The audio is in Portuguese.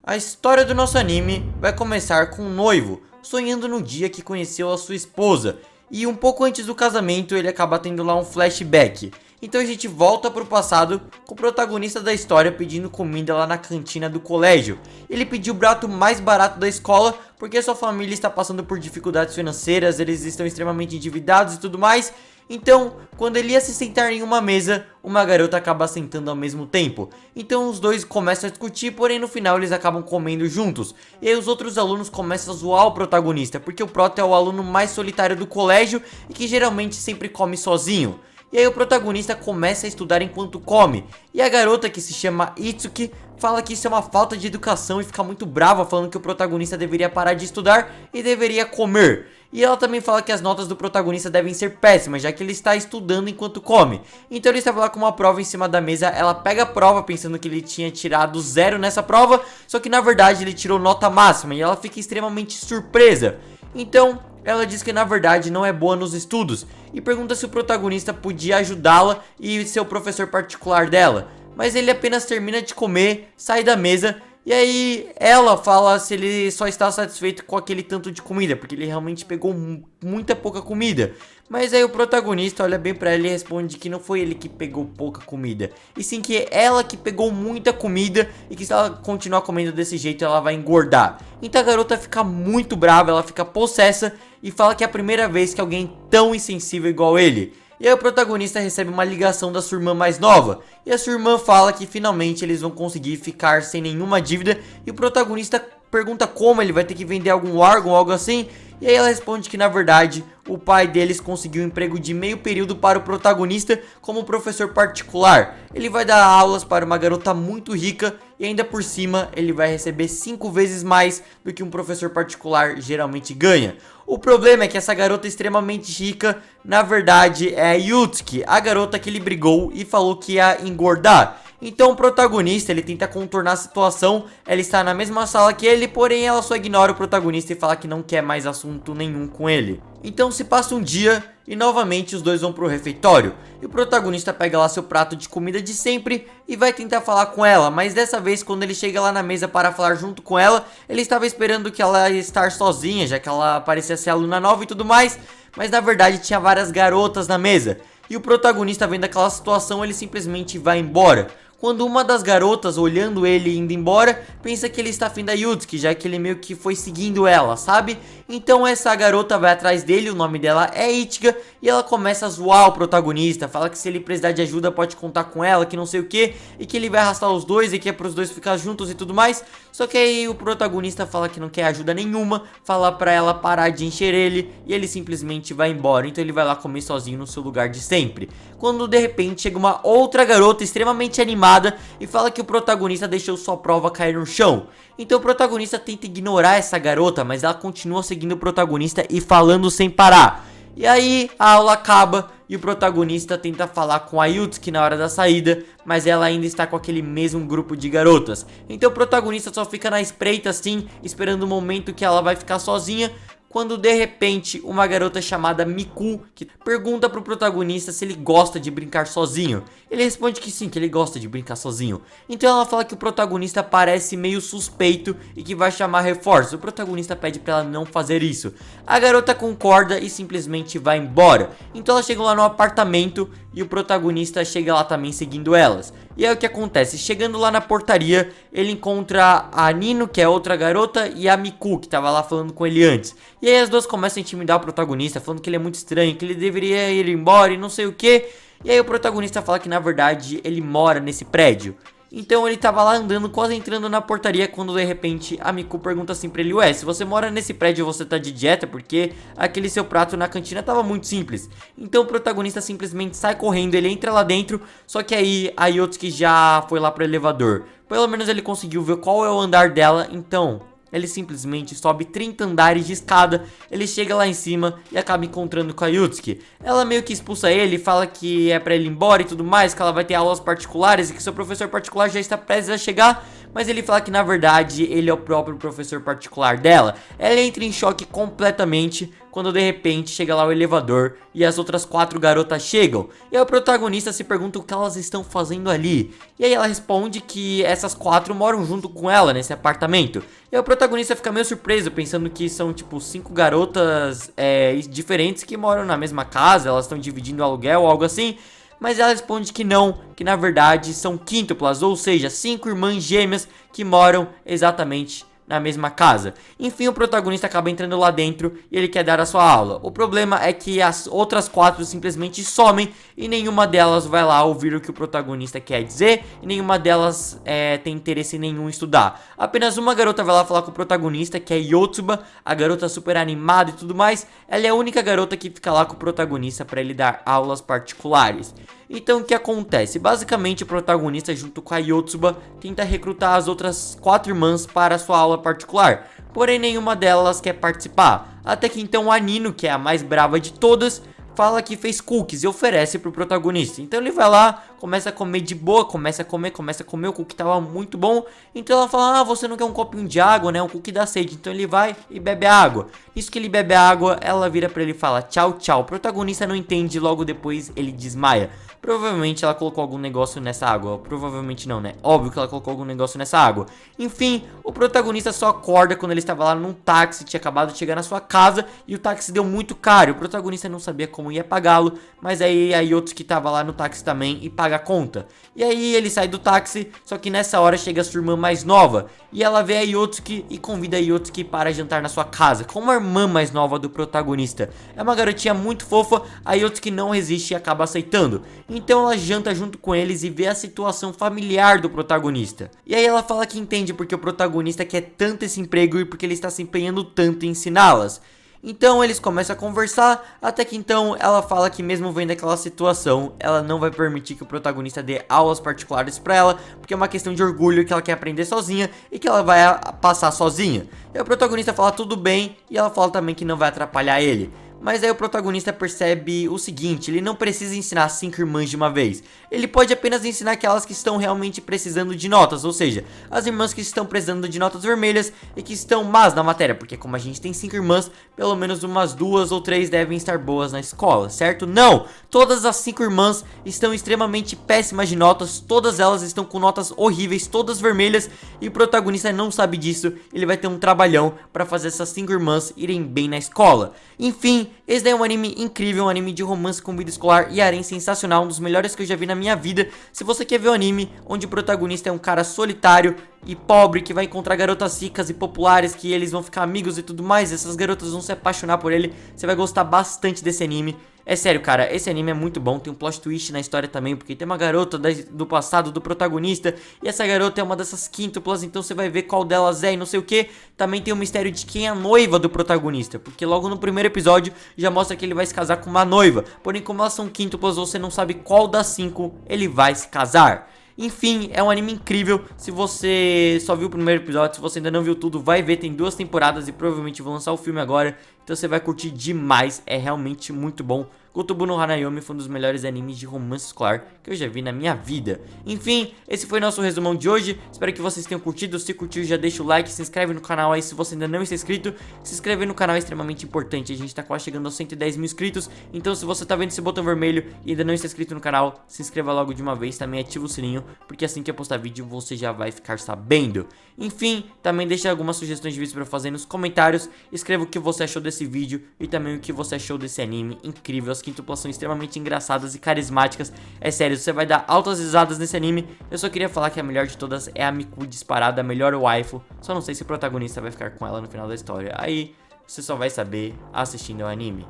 A história do nosso anime vai começar com um noivo sonhando no dia que conheceu a sua esposa, e um pouco antes do casamento ele acaba tendo lá um flashback. Então a gente volta pro passado com o protagonista da história pedindo comida lá na cantina do colégio. Ele pediu o prato mais barato da escola porque sua família está passando por dificuldades financeiras, eles estão extremamente endividados e tudo mais. Então, quando ele ia se sentar em uma mesa, uma garota acaba sentando ao mesmo tempo. Então os dois começam a discutir, porém no final eles acabam comendo juntos. E aí os outros alunos começam a zoar o protagonista, porque o Prota é o aluno mais solitário do colégio e que geralmente sempre come sozinho. E aí o protagonista começa a estudar enquanto come. E a garota, que se chama Itsuki, fala que isso é uma falta de educação e fica muito brava, falando que o protagonista deveria parar de estudar e deveria comer. E ela também fala que as notas do protagonista devem ser péssimas, já que ele está estudando enquanto come. Então ele estava lá com uma prova em cima da mesa, ela pega a prova pensando que ele tinha tirado 0 nessa prova, só que na verdade ele tirou nota máxima e ela fica extremamente surpresa. Então ela diz que na verdade não é boa nos estudos e pergunta se o protagonista podia ajudá-la e ser o professor particular dela. Mas ele apenas termina de comer, sai da mesa e aí ela fala se ele só está satisfeito com aquele tanto de comida, porque ele realmente pegou muita pouca comida. Mas aí o protagonista olha bem pra ela e responde que não foi ele que pegou pouca comida, e sim que é ela que pegou muita comida e que se ela continuar comendo desse jeito ela vai engordar. Então a garota fica muito brava, ela fica possessa e fala que é a primeira vez que alguém tão insensível igual ele. E aí o protagonista recebe uma ligação da sua irmã mais nova, e a sua irmã fala que finalmente eles vão conseguir ficar sem nenhuma dívida, e o protagonista pergunta como ele vai ter que vender algum órgão ou algo assim. E aí ela responde que na verdade o pai deles conseguiu um emprego de meio período para o protagonista como professor particular. Ele vai dar aulas para uma garota muito rica e ainda por cima ele vai receber 5 vezes mais do que um professor particular geralmente ganha. O problema é que essa garota extremamente rica, na verdade é a Yutsuki, a garota que ele brigou e falou que ia engordar. Então o protagonista, ele tenta contornar a situação, ela está na mesma sala que ele, porém ela só ignora o protagonista e fala que não quer mais assunto nenhum com ele. Então se passa um dia e novamente os dois vão pro refeitório, e o protagonista pega lá seu prato de comida de sempre e vai tentar falar com ela, mas dessa vez quando ele chega lá na mesa para falar junto com ela, ele estava esperando que ela ia estar sozinha, já que ela parecia ser aluna nova e tudo mais, mas na verdade tinha várias garotas na mesa. E o protagonista, vendo aquela situação, ele simplesmente vai embora. Quando uma das garotas, olhando ele indo embora, pensa que ele está afim da Yutsuki, já que ele meio que foi seguindo ela, sabe? Então essa garota vai atrás dele, o nome dela é Ichiga, e ela começa a zoar o protagonista, fala que se ele precisar de ajuda pode contar com ela, que não sei o que, e que ele vai arrastar os dois e que é para os dois ficar juntos e tudo mais. Só que aí o protagonista fala que não quer ajuda nenhuma, fala pra ela parar de encher ele, e ele simplesmente vai embora. Então ele vai lá comer sozinho no seu lugar de sempre. Quando de repente chega uma outra garota extremamente animada e fala que o protagonista deixou sua prova cair no chão. Então o protagonista tenta ignorar essa garota, mas ela continua seguindo o protagonista e falando sem parar. E aí a aula acaba e o protagonista tenta falar com a Yutsuki na hora da saída, mas ela ainda está com aquele mesmo grupo de garotas. Então o protagonista só fica na espreita assim, esperando o momento que ela vai ficar sozinha, quando de repente uma garota chamada Miku que pergunta pro protagonista se ele gosta de brincar sozinho. Ele responde que sim, que ele gosta de brincar sozinho. Então ela fala que o protagonista parece meio suspeito e que vai chamar reforço. O protagonista pede pra ela não fazer isso. A garota concorda e simplesmente vai embora. Então elas chegam lá no apartamento e o protagonista chega lá também seguindo elas. E aí o que acontece? Chegando lá na portaria, ele encontra a Nino, que é outra garota, e a Miku, que tava lá falando com ele antes. E aí as duas começam a intimidar o protagonista, falando que ele é muito estranho, que ele deveria ir embora e não sei o que. E aí o protagonista fala que na verdade ele mora nesse prédio. Então ele tava lá andando, quase entrando na portaria, quando de repente a Miku pergunta assim pra ele: ué, se você mora nesse prédio você tá de dieta? Porque aquele seu prato na cantina tava muito simples. Então o protagonista simplesmente sai correndo, ele entra lá dentro, só que aí a Yotsuki já foi lá pro elevador. Pelo menos ele conseguiu ver qual é o andar dela, então ele simplesmente sobe 30 andares de escada, ele chega lá em cima e acaba encontrando com a Yutsuki. Ela meio que expulsa ele, fala que é pra ele ir embora e tudo mais, que ela vai ter aulas particulares e que seu professor particular já está prestes a chegar. Mas ele fala que na verdade ele é o próprio professor particular dela. Ela entra em choque completamente quando de repente chega lá o elevador e as outras 4 garotas chegam. E aí o protagonista se pergunta o que elas estão fazendo ali. E aí ela responde que essas 4 moram junto com ela nesse apartamento. E aí o protagonista fica meio surpreso, pensando que são tipo 5 garotas diferentes que moram na mesma casa, elas estão dividindo o aluguel ou algo assim. Mas ela responde que não, que na verdade são quíntuplas, ou seja, 5 irmãs gêmeas que moram exatamente na mesma casa. Enfim, o protagonista acaba entrando lá dentro e ele quer dar a sua aula. O problema é que as outras 4 simplesmente somem e nenhuma delas vai lá ouvir o que o protagonista quer dizer e nenhuma delas tem interesse nenhum em estudar. Apenas uma garota vai lá falar com o protagonista, que é Yotsuba, a garota super animada e tudo mais. Ela é a única garota que fica lá com o protagonista para ele dar aulas particulares. Então o que acontece? Basicamente o protagonista junto com a Yotsuba tenta recrutar as outras 4 irmãs para a sua aula particular, porém nenhuma delas quer participar. Até que então a Nino, que é a mais brava de todas, fala que fez cookies e oferece pro protagonista. Então ele vai lá, começa a comer de boa, começa a comer, o cookie tava muito bom. Então ela fala, você não quer um copinho de água, né, um cookie dá sede. Então ele vai e bebe a água. Isso que ele bebe a água, ela vira pra ele e fala, tchau, tchau. O protagonista não entende, logo depois ele desmaia. Provavelmente ela colocou algum negócio nessa água. Provavelmente não, né? Óbvio que ela colocou algum negócio nessa água. Enfim, o protagonista só acorda quando ele estava lá num táxi, tinha acabado de chegar na sua casa e o táxi deu muito caro. O protagonista não sabia como ia pagá-lo, mas aí a Yotsuki estava lá no táxi também e paga a conta. E aí ele sai do táxi, só que nessa hora chega a sua irmã mais nova e ela vê a Yotsuki e convida a Yotsuki para jantar na sua casa, como a irmã mais nova do protagonista. É uma garotinha muito fofa, a Yotsuki não resiste e acaba aceitando. Então ela janta junto com eles e vê a situação familiar do protagonista. E aí ela fala que entende porque o protagonista quer tanto esse emprego e porque ele está se empenhando tanto em ensiná-las. Então eles começam a conversar, até que então ela fala que mesmo vendo aquela situação, ela não vai permitir que o protagonista dê aulas particulares pra ela, porque é uma questão de orgulho que ela quer aprender sozinha e que ela vai passar sozinha. E o protagonista fala tudo bem e ela fala também que não vai atrapalhar ele. Mas aí o protagonista percebe o seguinte, ele não precisa ensinar 5 irmãs de uma vez. Ele pode apenas ensinar aquelas que estão realmente precisando de notas, ou seja, as irmãs que estão precisando de notas vermelhas e que estão más na matéria, porque como a gente tem 5 irmãs, pelo menos umas 2 ou 3 devem estar boas na escola, certo? Não! Todas as 5 irmãs estão extremamente péssimas de notas, todas elas estão com notas horríveis, todas vermelhas, e o protagonista não sabe disso, ele vai ter um trabalhão para fazer essas 5 irmãs irem bem na escola. Enfim, esse daí é um anime incrível, um anime de romance com vida escolar e harém sensacional, um dos melhores que eu já vi na minha vida. Se você quer ver um anime onde o protagonista é um cara solitário e pobre, que vai encontrar garotas ricas e populares, que eles vão ficar amigos e tudo mais, essas garotas vão se apaixonar por ele, você vai gostar bastante desse anime. É sério, cara, esse anime é muito bom, tem um plot twist na história também, porque tem uma garota do passado do protagonista, e essa garota é uma dessas quíntuplas, então você vai ver qual delas é e não sei o que. Também tem o mistério de quem é a noiva do protagonista, porque logo no primeiro episódio já mostra que ele vai se casar com uma noiva, porém como elas são quíntuplas, você não sabe qual das 5 ele vai se casar. Enfim, é um anime incrível. Se você só viu o primeiro episódio, se você ainda não viu tudo, vai ver, tem 2 temporadas e provavelmente vão lançar o filme agora. Então você vai curtir demais, é realmente muito bom. Gotobu no Hanayomi foi um dos melhores animes de romance escolar que eu já vi na minha vida. Enfim, esse foi nosso resumão de hoje. Espero que vocês tenham curtido. Se curtiu, já deixa o like, se inscreve no canal aí se você ainda não está inscrito. Se inscrever no canal é extremamente importante. A gente tá quase chegando aos 110 mil inscritos. Então se você tá vendo esse botão vermelho e ainda não está inscrito no canal, se inscreva logo de uma vez. Também ativa o sininho, porque assim que eu postar vídeo você já vai ficar sabendo. Enfim, também deixa algumas sugestões de vídeos pra fazer nos comentários. Escreva o que você achou desse vídeo e também o que você achou desse anime incrível. As quíntuplas são extremamente engraçadas e carismáticas. É sério, você vai dar altas risadas nesse anime. Eu só queria falar que a melhor de todas é a Miku disparada, a melhor waifu. Só não sei se o protagonista vai ficar com ela no final da história. Aí você só vai saber assistindo ao anime.